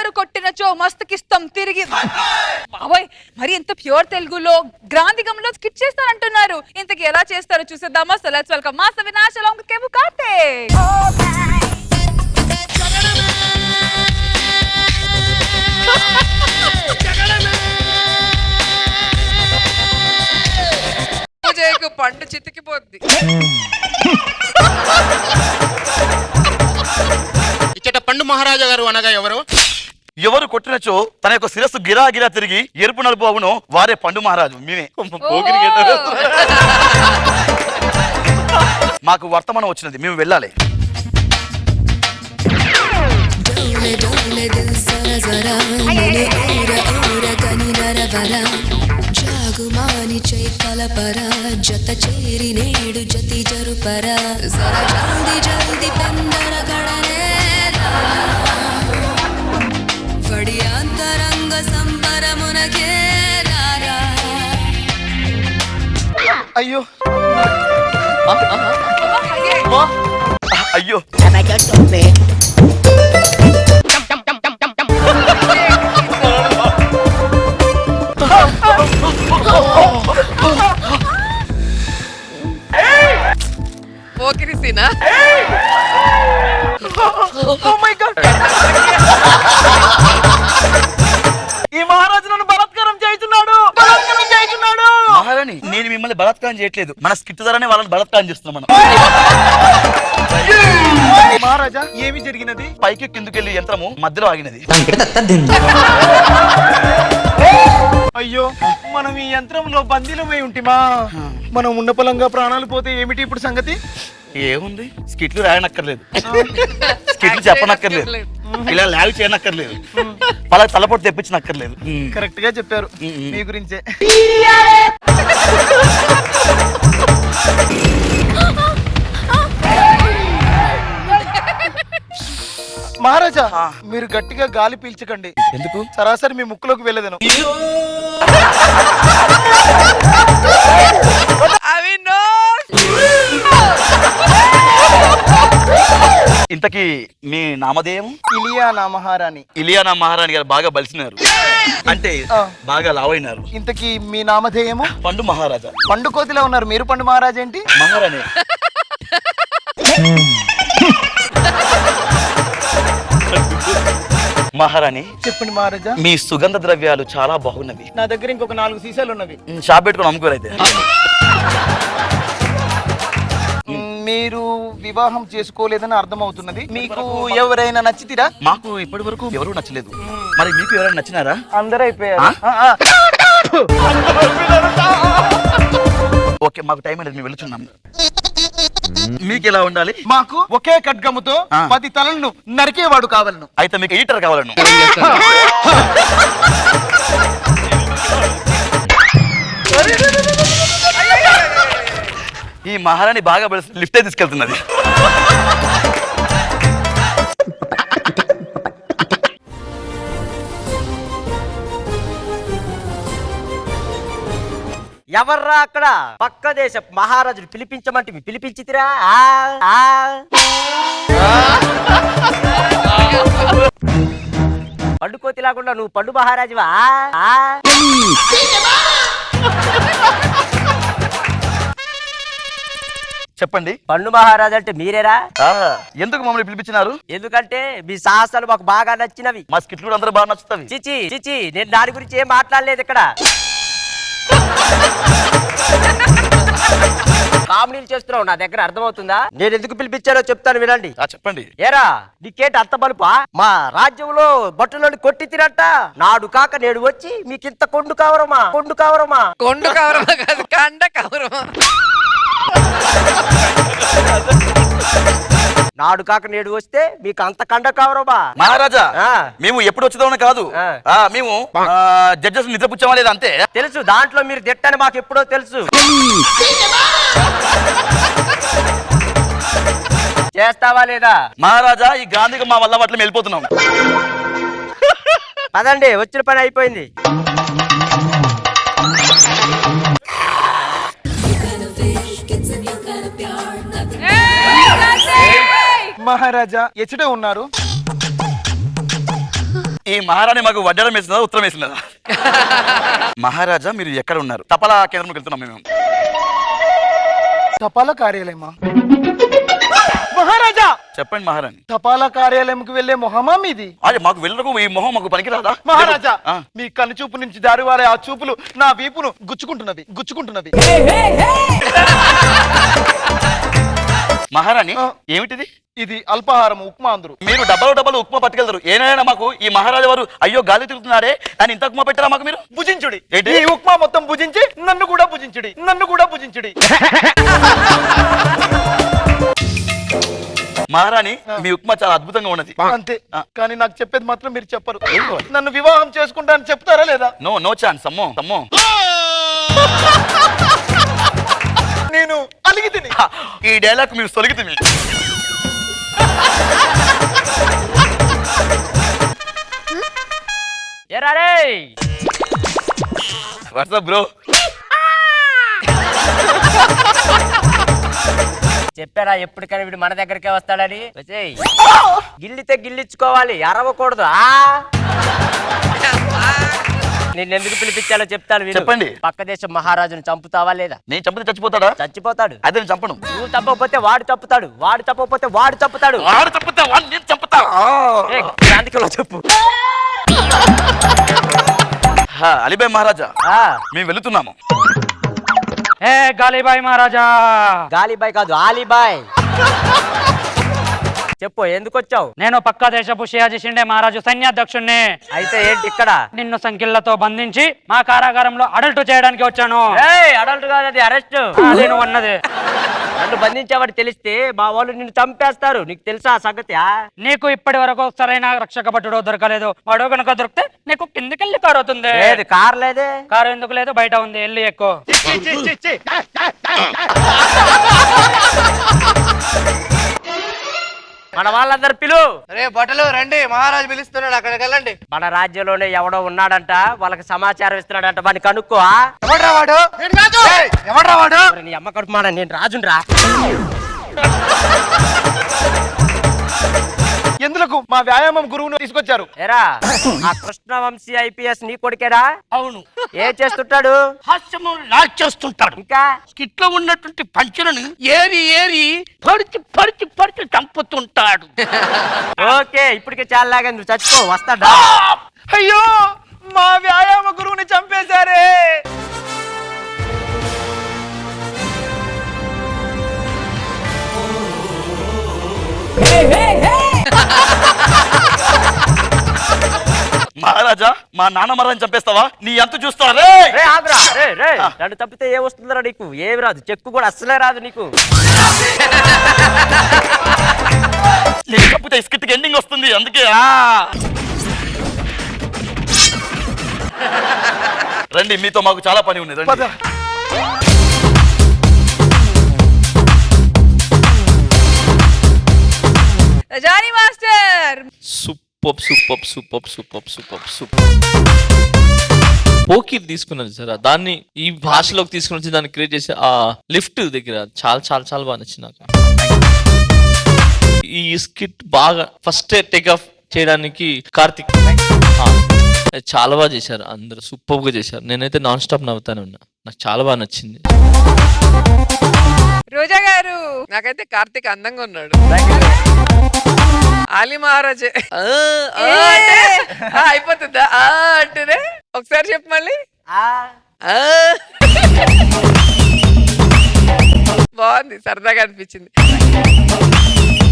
ఎవరు కొట్టినచో మస్తకిస్తాం తిరిగి. బాబోయ్, మరి ఎంత ప్యూర్ తెలుగులో గ్రాంధికంలో స్కిట్ చేస్తారంటున్నారు. ఇంతకీ ఎలా చేస్తారో చూసేద్దామా? So let's welcome mass Avinash along with కేబు కార్తిక్. పూజకు పండు చితికిపోద్ది. ఇచ్చట పండు మహారాజా గారు అనగా ఎవరు? ఎవరు కొట్టినచో తన యొక్క శిరస్సు గిరా గిరా తిరిగి ఎరుపు నలుపు అవును వారే పండు మహారాజు. మేమే. మాకు వర్తమానం వచ్చినది, మేము వెళ్ళాలి. జాగుమాని చైకలపర జత చేరి నేడు జతి జరుపర జర జల్ది జల్ది పెందర గడనేలా వడియాంతరంగ సంబరమునకే రారా. అయ్యో అయ్యో ఓకిరిసినా? ఈ మహారాజు నన్ను బలాత్కారం చేస్తున్నాడు. మహారాణి, నేను మిమ్మల్ని బలాత్కారం చేయట్లేదు, మన స్కిట్ ద్వారానే వాళ్ళని బలాత్కారం చేస్తున్నాం మనం. మహారాజా, ఏమి జరిగినది? పైకి కిందుకెళ్లి యంత్రము మధ్యలో ఆగినది. అయ్యో, మనం ఈ యంత్రంలో బందీలమై ఉంటిమా? మనం ఉన్న పొలంగా ప్రాణాలు పోతే ఏమిటి ఇప్పుడు సంగతి? ఏముంది, స్కిట్లు రాయనక్కర్లేదు, స్కిట్లు చెప్పనక్కర్లేదు, ఇలా లాగ్ చేయనక్కర్లేదు, వాళ్ళకి తలపోటు తెప్పించనక్కర్లేదు. కరెక్ట్ గా చెప్పారు మీ గురించే. మహారాజా, మీరు గట్టిగా గాలి పీల్చకండి. ఎందుకు? సరాసరి మీ ముక్కులోకి వెళ్ళదను. ఇంతకీ మీ నామధేయం? ఇలియానా మహారాణి. ఇలియానా మహారాణి గారు బాగా బలిసినారు, అంటే బాగా లావైనారు. ఇంతకీ మీ నామధేయము? పండు మహారాజా. పండు కోతిలో ఉన్నారు, మీరు పండు మహారాజా ఏంటి? మహారాణి. మహారాణి, చెప్పండి మహారాజా. మీ సుగంధ ద్రవ్యాలు చాలా బాగున్నవి. నా దగ్గర ఇంకొక 4 సీసాలు ఉన్నవి. షాప్ పెట్టుకుని అమ్ముకోరైతే. మీరు వివాహం చేసుకోలేదని అర్థమవుతున్నది. మీకు ఎవరైనా నచ్చితిరా? మాకు ఇప్పటి వరకు ఎవరు నచ్చలేదు. మరి మీకు ఎవరైనా నచ్చినారా? అందరూ అయిపోయారు. ఓకే, మాకు టైం అనేది మేము వెళుతున్నాం. మీకు ఎలా ఉండాలి? మాకు ఒకే ఖడ్గముతో 10 తలలను నరికేవాడు కావాలను. అయితే మీకు ఈటర్ కావాలను. ఈ మహారాణి బాగా లిఫ్టే తీసుకెళ్తున్నది. ఎవర్రా అక్కడ? పక్క దేశ మహారాజుడు పిలిపించమంటే పిలిపించితిరా? పండు కోతి లేకుండా నువ్వు పండు మహారాజువా? చెప్పండి. పండు మహారాజు అంటే మీరేరా? ఎందుకు మమ్మల్ని పిలిపించినారు? ఎందుకంటే మీ సాహసాలు మాకు బాగా నచ్చినవి. మా స్కిట్లు కూడా అందరూ బాగా నచ్చుతాయి. చిచి చిచి, నేను దాని గురించి ఏం మాట్లాడలేదు ఇక్కడ. కామెడీలు చేస్తున్నావు, నా దగ్గర అర్థమవుతుందా? నేను ఎందుకు పిలిపించానో చెప్తాను వినండి. చెప్పండి. ఏరా, నీకేంటి అంత బలుపా? మా రాజ్యంలో బట్టలను కొట్టి తిరట నాడు కాక నేడు వచ్చి మీకింత కొండు కావరమా? కొండు కావరమా? కొండు కవరమా కాదు, కండ కవరమా. నాడు కాక నేడు వస్తే మీకు అంత కండ కావరమా? మహారాజా, మేము ఎప్పుడు వచ్చేదామని కాదు, మేము జడ్జెస్ నిద్రపుచ్చామా లేదా అంతే. తెలుసు, దాంట్లో మీరు దిట్టని మాకు ఎప్పుడో తెలుసు. చేస్తావా లేదా? మహారాజా, ఈ గాంధీకి మా వల్ల వాటిలో వెళ్ళిపోతున్నాం. పదండి, వచ్చిన పని అయిపోయింది. మహారాజా ఎచ్చటే ఉన్నారు. ఈ మహారాణి మాకు వడ్డడం వేసినదా ఉత్తరం వేసినదా? మహారాజా మీరు ఎక్కడ ఉన్నారు? తపాలా కేంద్రంకి వెళ్తున్నాం మేము. తపాలా కార్యాలయమా? మహారాజా చెప్పండి మహారాణి. తపాలా కార్యాలయంకి వెళ్లే మొహమా మీది? అదే మాకు వెళ్ళకు ఈ మొహం మాకు పనికిరాదా? మహారాజా ఆ. మీ కన్ను చూపు నుంచి దారివారే ఆ చూపులు నా వీపును గుచ్చుకుంటున్నవి. మహారాణి ఆ. ఏమిటిది? ఇది అల్పాహారం ఉప్మా అందరు. మీరు డబ్బాలు ఉప్మా పట్టుకెళ్తారు. ఏనాయనా మాకు ఈ మహారాజా వారు అయ్యో గాలి తిరుగుతున్నారే అని ఇంత ఉప్మా పెట్టారా మాకు మీరు? భుజించుడి. ఏంటి? ఈ ఉప్మా మొత్తం భుజించి నన్ను కూడా భుజించుడి. మహారాణి మీ ఉప్మా చాలా అద్భుతంగా ఉన్నది. అంతే. ఆ. కానీ నాకు చెప్పేది మాత్రం మీరు చెప్పరు. నన్ను వివాహం చేసుకుంటా అని చెప్తారా లేదా? No chance. అమ్మో నేను అలిగి తిని ఈ డైలాగ్ మీరు తొలగితే వాట్సాప్ బ్రో. చెప్పారా ఎప్పటికైనా వీడు మన దగ్గరికే వస్తాడని? వచ్చేయ్. గిల్లితే గిల్లించుకోవాలి, అరవకూడదు. నేను ఎందుకు పిలిపించాలో చెప్తాను విను. చెప్పండి. పక్క దేశం మహారాజును చంపుతావా లేదా? నేను చంపితే చచ్చిపోతాడా? చచ్చిపోతాడు. అదే నేను చంపను. నువ్వు చంపకపోతే వాడు చంపుతాడు, వాడు చంపకపోతే వాడు చంపుతాడు. వాడు చంపుతా వాడిని నేను చంపుతా. ఏ, క్రాంతికులో చెప్పు. అలీబాయ్ మహారాజా ఆ, మేము వెళుతున్నాము. ఏ గాలిబాయ్ మహారాజా, గాలిబాయ్ కాదు ఆలీబాయ్. చెప్పు ఎందుకు వచ్చావు? నేను పక్క దేశపు షియాజీ షిండే మహారాజు సైన్యాధ్యక్షుణ్ణి. అయితే ఏంటి ఇక్కడ? నిన్ను సంఖ్యలతో బంధించి మా కారాగారంలో అడల్ట్ చేయడానికి వచ్చాను. అడల్ట్ కాదు, అది అరెస్ట్. నేను అన్నది. నన్ను బంధించేవాడు తెలిస్తే మా వాళ్ళు నిన్ను చంపేస్తారు. నీకు తెలుసా ఆ సంగతి? నీకు ఇప్పటి వరకు సరైన రక్షక భటుడు దొరకలేదు. వాడు కనుక దొరికితే నీకు కిందికెళ్ళి కారు అవుతుంది. లేదు, కార్ లేదే. కారు ఎందుకు లేదు? బయట ఉంది, వెళ్ళి ఎక్కువ. మన వాళ్ళందరూ పిలు. రే బట్టలు రండి, మహారాజు పిలుస్తున్నాడు, అక్కడికి వెళ్ళండి. మన రాజ్యంలోనే ఎవడో ఉన్నాడంట, వాళ్ళకి సమాచారం ఇస్తున్నాడంట. వాడిని కనుక్కో. ఎవడ్రా వాడు? ఏయ్, ఎవడ్రా వాడు? నీ అమ్మ కడుపు మాడ, నేను రాజుండ్రా. ఎందులకు మా వ్యాయామం గురువును తీసుకొచ్చారు? ఏరా, ఆ కృష్ణవంశీ ఐపీఎస్ నీ కొడుకేరా? అవును. ఏం చేస్తుంటాడు? హాస్యము లాక్ చేస్తుంటాడు. ఇంకా స్కిట్ లో ఉన్నటువంటి పంచులను ఏరి పడిచి చంపుతుంటాడు. ఓకే, ఇప్పటికే చాలా లాగా నువ్వు చచ్చిపో. వస్తాడా? అయ్యో, మా వ్యాయామ గురువుని చంపేశారే. మహారాజా మా నాన్న మహారాజు చంపేస్తావా? నీ ఎంత చూస్తావా? రే ఆగ్రా, రే నన్ను తప్పితే ఏ వస్తుందిరా నీకు? ఏమి రాదు, చెక్కు కూడా అస్సలే రాదు నీకు. నేను తప్పితే స్కిట్ ఎండింగ్ వస్తుంది, అందుకే. రండి, మీతో మాకు చాలా పని ఉంది. రండి. పద. రజాని మాస్టర్ సూపర్ పోకీర్ తీసుకున్నాను సార్, దాన్ని ఈ భాషలోకి తీసుకుని వచ్చి దాన్ని క్రియేట్ చేసి ఆ లిఫ్ట్ దగ్గర చాలా బాగా నచ్చింది నాకు. ఈ స్కిట్ బాగా ఫస్ట్ టేక్ ఆఫ్ చేయడానికి కార్తిక్ చాలా బాగా చేశారు. అందరూ సూపర్ గా చేశారు. నేనైతే నాన్ స్టాప్ నవ్వుతానే ఉన్నా. నాకు చాలా బాగా నచ్చింది. రోజా గారు, నాకైతే కార్తీక్ అందంగా ఉన్నాడు. ఆలీ మహారాజే అయిపోతుందా అంటేనే? ఒకసారి చెప్పు మళ్ళీ. బాగుంది, సరదాగా అనిపించింది.